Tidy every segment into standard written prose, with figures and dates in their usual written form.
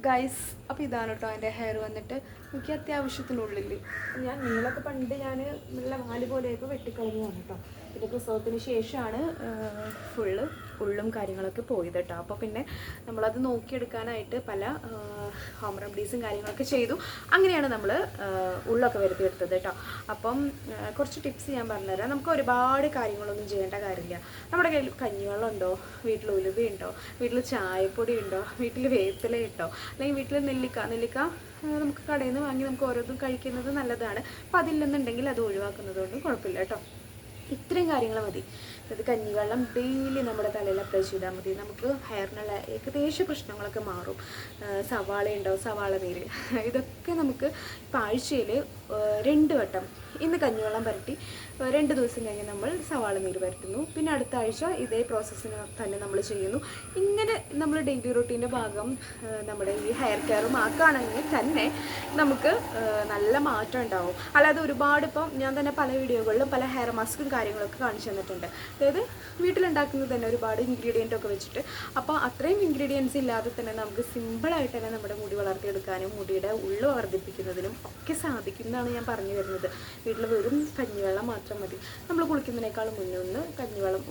Guys, അപ്പോൾ ഇതാണ് കേട്ടോ എൻ്റെ ഹെയർ വന്നിട്ട്. എനിക്ക് അത്യാവശ്യത്തിനുള്ളിൽ ഞാൻ നീളമൊക്കെ പണ്ട് ഞാൻ നല്ല വാല് പോലെയൊക്കെ വെട്ടിക്കളഞ്ഞതാണ് കേട്ടോ. പിന്നെ പ്രസവത്തിന് ശേഷമാണ് ഫുള്ള് ഉള്ളും കാര്യങ്ങളൊക്കെ പോയത് കേട്ടോ. അപ്പോൾ പിന്നെ നമ്മളത് നോക്കിയെടുക്കാനായിട്ട് പല ഹോം റെമഡീസും കാര്യങ്ങളൊക്കെ ചെയ്തു. അങ്ങനെയാണ് നമ്മൾ ഉള്ളൊക്കെ വരുത്തിയെടുത്തത് കേട്ടോ. അപ്പം കുറച്ച് ടിപ്സ് ഞാൻ പറഞ്ഞുതരാം. നമുക്ക് ഒരുപാട് കാര്യങ്ങളൊന്നും ചെയ്യേണ്ട കാര്യമില്ല. നമ്മുടെ കയ്യിൽ കഞ്ഞിവെള്ളം ഉണ്ടോ, വീട്ടിൽ ഉലുവയുണ്ടോ, വീട്ടിൽ ചായപ്പൊടി ഉണ്ടോ, വീട്ടിൽ വേപ്പില ഉണ്ടോ, അല്ലെങ്കിൽ വീട്ടിൽ നെല്ലിക്ക നമുക്ക് കടയിൽ നിന്ന് വാങ്ങി നമുക്ക് ഓരോന്നും കഴിക്കുന്നത് നല്ലതാണ്. അപ്പോൾ അതില്ലെന്നുണ്ടെങ്കിൽ അത് ഒഴിവാക്കുന്നത് കൊണ്ടും കുഴപ്പമില്ല കേട്ടോ. ഇത്രയും കാര്യങ്ങൾ മതി. അത് കഞ്ഞിവെള്ളം ഡെയിലി നമ്മുടെ തലയിൽ അപ്ലൈ ചെയ്താൽ മതി. നമുക്ക് ഹെയറിനുള്ള ഏകദേശം പ്രശ്നങ്ങളൊക്കെ മാറും. സവാള ഉണ്ടാവും, സവാള നീര്, ഇതൊക്കെ നമുക്ക് ഇപ്പോൾ ആഴ്ചയിൽ 2 വട്ടം. ഇന്ന് കഞ്ഞിവെള്ളം പുരട്ടി 2 ദിവസം കഴിഞ്ഞ് നമ്മൾ സവാള നീര് പരട്ടുന്നു. പിന്നെ അടുത്ത ആഴ്ച ഇതേ പ്രോസസ്സിന് തന്നെ നമ്മൾ ചെയ്യുന്നു. ഇങ്ങനെ നമ്മൾ ഡെയിലി റൂട്ടീൻ്റെ ഭാഗം നമ്മുടെ ഈ ഹെയർ കെയറും ആക്കുകയാണെങ്കിൽ തന്നെ നമുക്ക് നല്ല മാറ്റം ഉണ്ടാവും. അല്ലാതെ ഒരുപാട് ഇപ്പം ഞാൻ തന്നെ പല വീഡിയോകളിലും പല ഹെയർ മാസ്കും കാര്യങ്ങളൊക്കെ കാണിച്ചു തന്നിട്ടുണ്ട്. അതായത് വീട്ടിലുണ്ടാക്കുന്നത് തന്നെ ഒരുപാട് ഇൻഗ്രീഡിയൻ്റ് ഒക്കെ വെച്ചിട്ട്. അപ്പോൾ അത്രയും ഇൻഗ്രീഡിയൻസ് ഇല്ലാതെ തന്നെ നമുക്ക് സിമ്പിളായിട്ട് തന്നെ നമ്മുടെ മുടി വളർത്തിയെടുക്കാനും മുടിയുടെ ഉള്ളു വർദ്ധിപ്പിക്കുന്നതിനും ഒക്കെ സാധിക്കുന്നതാണ് ഞാൻ പറഞ്ഞു വരുന്നത്. വീട്ടിൽ വെറും കഞ്ഞിവെള്ളം മാത്രം മതി. നമ്മൾ കുളിക്കുന്നതിനേക്കാളും മുന്നേ കഞ്ഞിവെള്ളം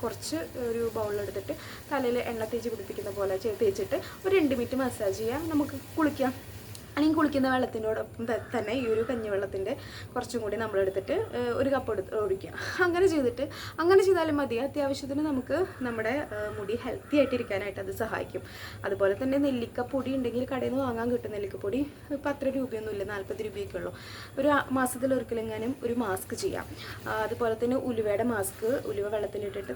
കുറച്ച് ഒരു ബൗളിലെടുത്തിട്ട് തലയിൽ എണ്ണ തേച്ച് പിടിപ്പിക്കുന്ന പോലെ തേച്ചിട്ട് ഒരു 2 മിനിറ്റ് മസാജ് ചെയ്യുക. നമുക്ക് കുളിക്കാം. അല്ലെങ്കിൽ കുളിക്കുന്ന വെള്ളത്തിനോടൊപ്പം തന്നെ ഈ ഒരു കഞ്ഞിവെള്ളത്തിൻ്റെ കുറച്ചും കൂടി നമ്മളെടുത്തിട്ട് ഒരു കപ്പ് ഒഴിക്കുക. അങ്ങനെ ചെയ്താലും മതി. അത്യാവശ്യത്തിന് നമുക്ക് നമ്മുടെ മുടി ഹെൽത്തി ആയിട്ടിരിക്കാനായിട്ട് അത് സഹായിക്കും. അതുപോലെ തന്നെ നെല്ലിക്കപ്പൊടി ഉണ്ടെങ്കിൽ കടയിൽ നിന്ന് വാങ്ങാൻ കിട്ടും. നെല്ലിക്കപ്പൊടി ഇപ്പോൾ അത്ര രൂപയൊന്നുമില്ല, 40 രൂപയൊക്കെ ഉള്ളൂ. ഒരു മാസത്തിൽ ഒരിക്കലെങ്ങാനും ഒരു മാസ്ക് ചെയ്യാം. അതുപോലെ തന്നെ ഉലുവയുടെ മാസ്ക്, ഉലുവ വെള്ളത്തിലിട്ടിട്ട്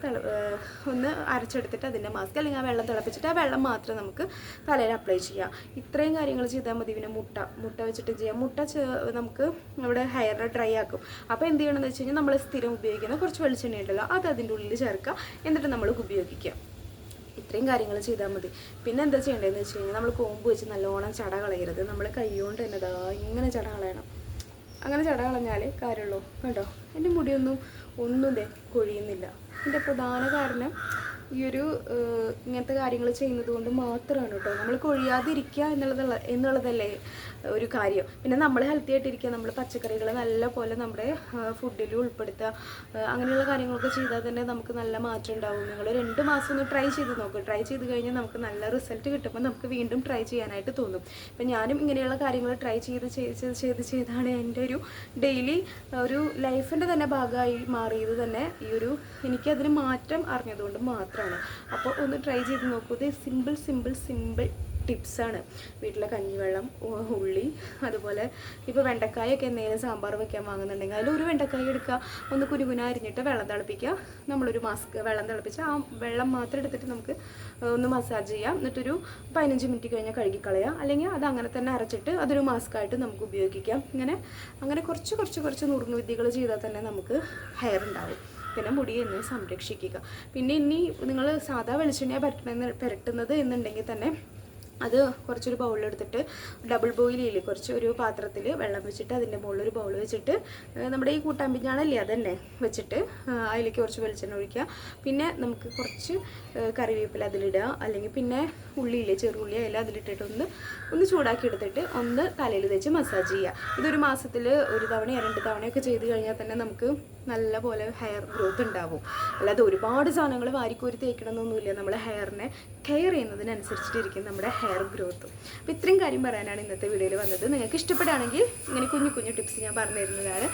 ഒന്ന് അരച്ചെടുത്തിട്ട് അതിൻ്റെ മാസ്ക്, അല്ലെങ്കിൽ ആ വെള്ളം തിളപ്പിച്ചിട്ട് ആ വെള്ളം മാത്രം നമുക്ക് തലയിൽ അപ്ലൈ ചെയ്യാം. ഇത്രയും കാര്യങ്ങൾ ചെയ്താൽ മതി. പിന്നെ മുട്ട വെച്ചിട്ട് ചെയ്യാം. നമുക്ക് നമ്മുടെ ഹെയറിനെ ഡ്രൈ ആക്കും. അപ്പോൾ എന്ത് ചെയ്യണമെന്ന് വെച്ച് കഴിഞ്ഞാൽ നമ്മൾ സ്ഥിരം ഉപയോഗിക്കുന്ന കുറച്ച് വെളിച്ചെണ്ണ ഉണ്ടല്ലോ, അത് അതിൻ്റെ ഉള്ളിൽ ചേർക്കുക. എന്നിട്ട് നമ്മൾ ഉപയോഗിക്കുക. ഇത്രയും കാര്യങ്ങൾ ചെയ്താൽ മതി. പിന്നെ എന്താ ചെയ്യേണ്ടതെന്ന് വെച്ച് കഴിഞ്ഞാൽ നമ്മൾ കോമ്പ് വെച്ച് നല്ലോണം ചട കളയരുത്. നമ്മൾ കൈ കൊണ്ട് തന്നെ ഇങ്ങനെ ചട കളയണം. അങ്ങനെ ചട കളഞ്ഞാൽ കാര്യമുള്ളൂ. കണ്ടോ, എൻ്റെ ഒന്നും കൊഴിയുന്നില്ല. ഇതിൻ്റെ പ്രധാന കാരണം ഈ ഒരു ഇങ്ങനത്തെ കാര്യങ്ങൾ ചെയ്യുന്നത് കൊണ്ട് മാത്രമാണ് കേട്ടോ. നമ്മൾ കൊഴിയാതിരിക്കുക എന്നുള്ളതല്ലേ ഒരു കാര്യം. പിന്നെ നമ്മൾ ഹെൽത്തി ആയിട്ടിരിക്കുക, നമ്മൾ പച്ചക്കറികൾ നല്ല പോലെ നമ്മുടെ ഫുഡിൽ ഉൾപ്പെടുത്തുക. അങ്ങനെയുള്ള കാര്യങ്ങളൊക്കെ ചെയ്താൽ തന്നെ നമുക്ക് നല്ല മാറ്റം ഉണ്ടാവും. നിങ്ങൾ 2 മാസം ഒന്ന് ട്രൈ ചെയ്ത് നോക്കും. ട്രൈ ചെയ്ത് കഴിഞ്ഞാൽ നമുക്ക് നല്ല റിസൾട്ട് കിട്ടുമ്പോൾ നമുക്ക് വീണ്ടും ട്രൈ ചെയ്യാനായിട്ട് തോന്നും. ഇപ്പം ഞാനും ഇങ്ങനെയുള്ള കാര്യങ്ങൾ ട്രൈ ചെയ്താണ് എൻ്റെ ഒരു ഡെയിലി ഒരു ലൈഫിൻ്റെ തന്നെ ഭാഗമായി മാറിയത് തന്നെ എനിക്കതിന് മാറ്റം അറിഞ്ഞതുകൊണ്ട് മാത്രമാണ്. അപ്പോൾ ഒന്ന് ട്രൈ ചെയ്ത് നോക്കൂ. ഇത് സിമ്പിൾ ടിപ്സാണ്. വീട്ടിലെ കഞ്ഞിവെള്ളം, ഉള്ളി, അതുപോലെ ഇപ്പോൾ വെണ്ടക്കായൊക്കെ എന്തെങ്കിലും സാമ്പാർ വെക്കാൻ വാങ്ങുന്നുണ്ടെങ്കിൽ അതിലൊരു വെണ്ടക്കായ എടുക്കുക, ഒന്ന് കുനുകുന അരിഞ്ഞിട്ട് വെള്ളം തിളപ്പിക്കുക. നമ്മളൊരു വെള്ളം തിളപ്പിച്ച് ആ വെള്ളം മാത്രം എടുത്തിട്ട് നമുക്ക് ഒന്ന് മസാജ് ചെയ്യാം. എന്നിട്ടൊരു 15 മിനിറ്റ് കഴിഞ്ഞാൽ കഴുകിക്കളയാം. അല്ലെങ്കിൽ അത് അങ്ങനെ തന്നെ അരച്ചിട്ട് അതൊരു മാസ്കായിട്ട് നമുക്ക് ഉപയോഗിക്കാം. അങ്ങനെ കുറച്ച് നുറുങ്ങ് വിദ്യകൾ ചെയ്താൽ തന്നെ നമുക്ക് ഹെയർ ഉണ്ടാവും. പിന്നെ മുടി എന്ന് സംരക്ഷിക്കുക. പിന്നെ ഇനി നിങ്ങൾ സാധാ വെളിച്ചെണ്ണ പുരട്ടുന്നത് എന്നുണ്ടെങ്കിൽ തന്നെ അത് കുറച്ചൊരു ബൗളിലെടുത്തിട്ട് ഡബിൾ ബോയിൽ ചെയ്യില്ലേ, ഒരു പാത്രത്തിൽ വെള്ളം വെച്ചിട്ട് അതിൻ്റെ മുകളിൽ ഒരു ബൗൾ വെച്ചിട്ട് നമ്മുടെ ഈ കൂട്ടാമ്പിഞ്ഞാണല്ലേ അതന്നെ വെച്ചിട്ട് അതിലേക്ക് കുറച്ച് വെളിച്ചെണ്ണ ഒഴിക്കുക. പിന്നെ നമുക്ക് കുറച്ച് കറിവേപ്പില അതിലിടുക. അല്ലെങ്കിൽ പിന്നെ ഉള്ളിയില്ലേ, ചെറുള്ളി അതിലിട്ടിട്ട് ഒന്ന് ചൂടാക്കി എടുത്തിട്ട് ഒന്ന് തലയിൽ തേച്ച് മസാജ് ചെയ്യുക. ഇതൊരു മാസത്തിൽ 1 തവണയോ 2 തവണയൊക്കെ ചെയ്ത് കഴിഞ്ഞാൽ തന്നെ നമുക്ക് നല്ല പോലെ ഹെയർ ഗ്രോത്ത് ഉണ്ടാവും. അല്ലാതെ ഒരുപാട് സാധനങ്ങൾ വാരിക്കോരി തേക്കണമെന്നൊന്നുമില്ല. നമ്മൾ ഹെയറിനെ കെയർ ചെയ്യുന്നതിനനുസരിച്ചിട്ടിരിക്കും നമ്മുടെ ഹെയർ ഗ്രോത്തും. അപ്പോൾ ഇത്രയും കാര്യം പറയാനാണ് ഇന്നത്തെ വീഡിയോയിൽ വന്നത്. നിങ്ങൾക്ക് ഇഷ്ടപ്പെടുകയാണെങ്കിൽ ഇങ്ങനെ കുഞ്ഞു ടിപ്സ് ഞാൻ പറഞ്ഞു തരുന്നതാണ്.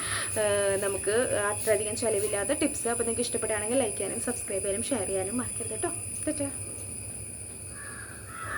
നമുക്ക് അത്രയധികം ചിലവില്ലാത്ത ടിപ്സ്. അപ്പോൾ നിങ്ങൾക്ക് ഇഷ്ടപ്പെടുകയാണെങ്കിൽ ലൈക്ക് ചെയ്യാനും സബ്സ്ക്രൈബ് ചെയ്യാനും ഷെയർ ചെയ്യാനും മറക്കരുത് കേട്ടോ.